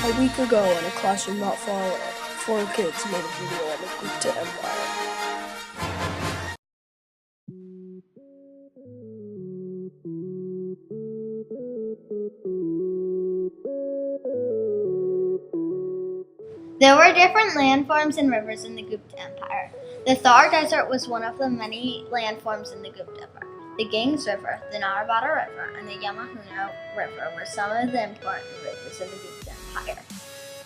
A week ago, in a classroom not far away, four kids made a video on the Gupta Empire. There were different landforms and rivers in the Gupta Empire. The Thar Desert was one of the many landforms in the Gupta Empire. The Ganges River, the Narabada River, and the Yamuna River were some of the important rivers in the Gupta Empire.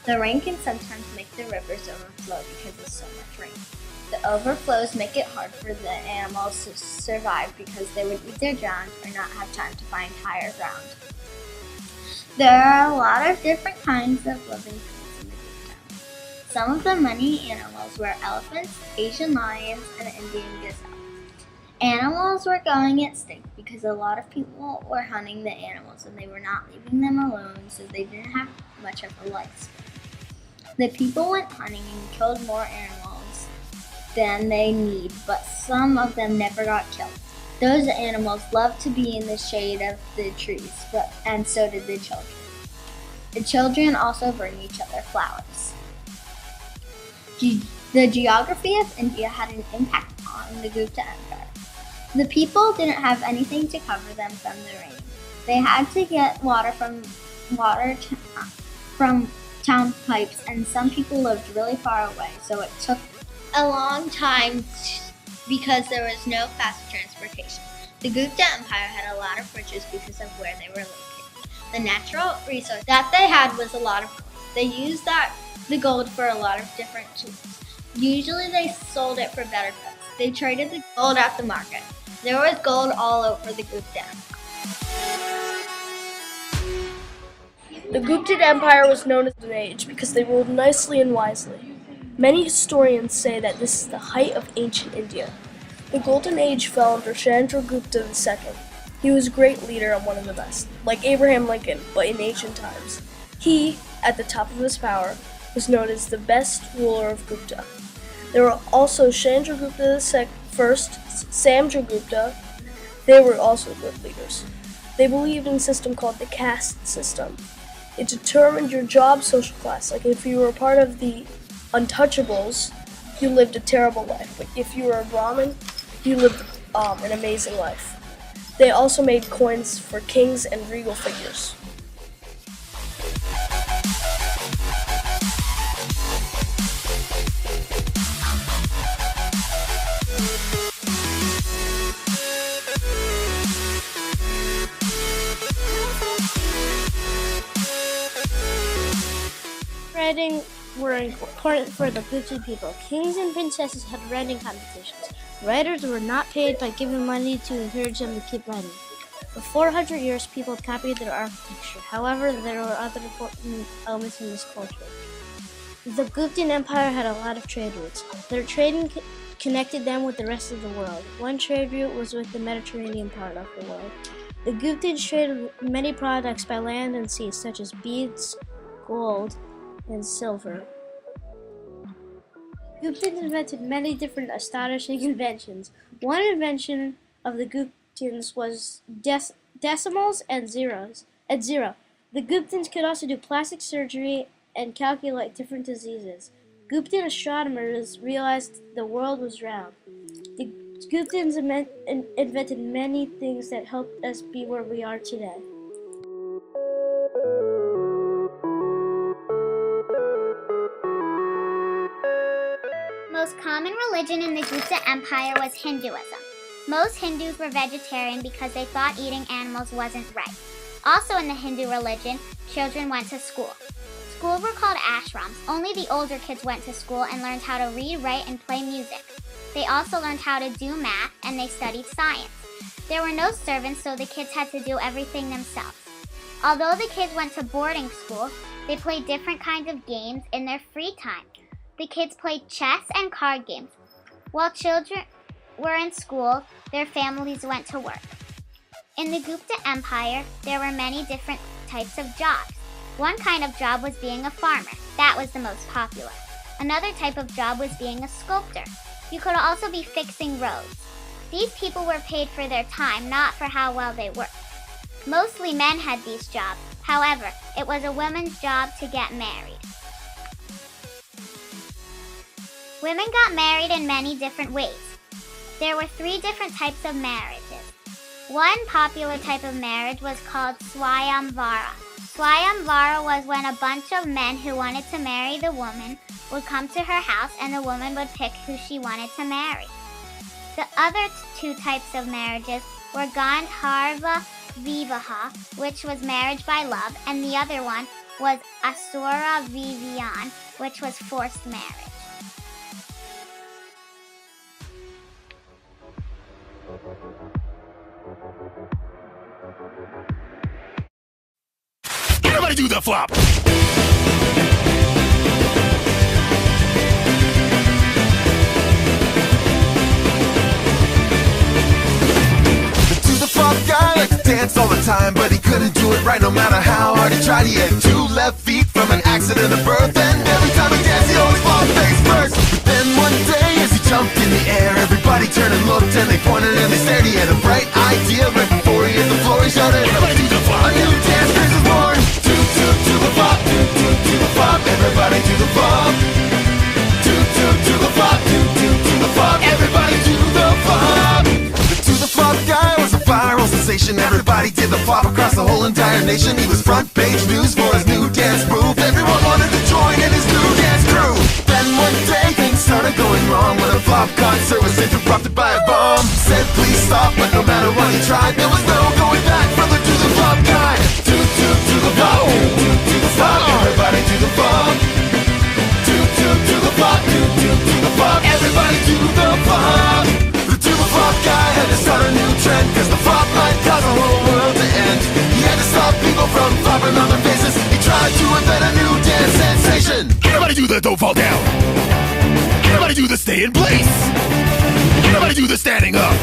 The rain can sometimes make the rivers overflow because of so much rain. The overflows make it hard for the animals to survive because they would either drown or not have time to find higher ground. There are a lot of different kinds of living things in the Gupta. Some of the many animals were elephants, Asian lions, and Indian gazelles. Animals were going extinct because a lot of people were hunting the animals and they were not leaving them alone, so they didn't have much of a life. The people went hunting and killed more animals than they need, but some of them never got killed. Those animals loved to be in the shade of the trees, and so did the children. The children also bring each other flowers. The geography of India had an impact on the Gupta Empire. The people didn't have anything to cover them from the rain. They had to get water from town pipes, and some people lived really far away, so it took a long time because there was no fast transportation. The Gupta Empire had a lot of riches because of where they were located. The natural resource that they had was a lot of gold. They used the gold for a lot of different tools. Usually they sold it for better goods. They traded the gold at the market. There was gold all over the Gupta Empire. The Gupta Empire was known as an age because they ruled nicely and wisely. Many historians say that this is the height of ancient India. The Golden Age fell under Chandragupta II. He was a great leader and one of the best, like Abraham Lincoln, but in ancient times. He, at the top of his power, was known as the best ruler of Gupta. There were also Chandragupta I, Samdragupta. They were also good leaders. They believed in a system called the caste system. It determined your job social class. Like if you were part of the untouchables, you lived a terrible life. But if you were a Brahmin, you lived an amazing life. They also made coins for kings and regal figures. Writing were important for the Gupta people. Kings and princesses had writing competitions. Writers were not paid by giving money to encourage them to keep writing. For 400 years, people copied their architecture. However, there were other important elements in this culture. The Guptan Empire had a lot of trade routes. Their trading connected them with the rest of the world. One trade route was with the Mediterranean part of the world. The Guptans traded many products by land and sea, such as beads, gold, and silver. Guptans invented many different astonishing inventions. One invention of the Guptans was decimals and zeros. At zero, the Guptans could also do plastic surgery and calculate different diseases. Guptan astronomers realized the world was round. The Guptans invented many things that helped us be where we are today. The most common religion in the Gupta Empire was Hinduism. Most Hindus were vegetarian because they thought eating animals wasn't right. Also in the Hindu religion, children went to school. Schools were called ashrams. Only the older kids went to school and learned how to read, write, and play music. They also learned how to do math, and they studied science. There were no servants, so the kids had to do everything themselves. Although the kids went to boarding school, they played different kinds of games in their free time. The kids played chess and card games. While children were in school, their families went to work. In the Gupta Empire, there were many different types of jobs. One kind of job was being a farmer. That was the most popular. Another type of job was being a sculptor. You could also be fixing roads. These people were paid for their time, not for how well they worked. Mostly men had these jobs. However, it was a woman's job to get married. Women got married in many different ways. There were 3 different types of marriages. One popular type of marriage was called Swayamvara. Swayamvara was when a bunch of men who wanted to marry the woman would come to her house and the woman would pick who she wanted to marry. The other 2 types of marriages were Gandharva Vivaha, which was marriage by love, and the other one was Asura Vivian, which was forced marriage. Everybody do the flop! Guy liked to dance all the time, but he couldn't do it right no matter how hard he tried. He had 2 left feet from an accident of birth, and every time he danced, he always flopped face first. But then one day, as he jumped in the air, everybody turned and looked, and they pointed and they stared. He had a bright idea right before he hit the floor. He shouted, "Everybody do the flop!" A new dance craze was born. To the flop, to the flop. Everybody do the flop. To the flop, to the flop. Everybody do the flop. To the flop guy was a viral sensation. Everybody did the flop across the whole entire nation. He was front page news for his new dance move. Everyone wanted to join in his new dance crew. Then one day things started going wrong when a flop concert was interrupted by a bomb. He said please stop, but no matter what he tried, there was no going back for the flop guy. To the flop, to the flop. Everybody do the flop. To the flop, to the flop. Everybody do the flop. The flop guy had to start a new trend, cause the flop might cause the whole world to end. He had to stop people from flopping on their faces. He tried to invent a new dance sensation. Everybody do the don't fall down. Everybody do the stay in place. Everybody do the standing up.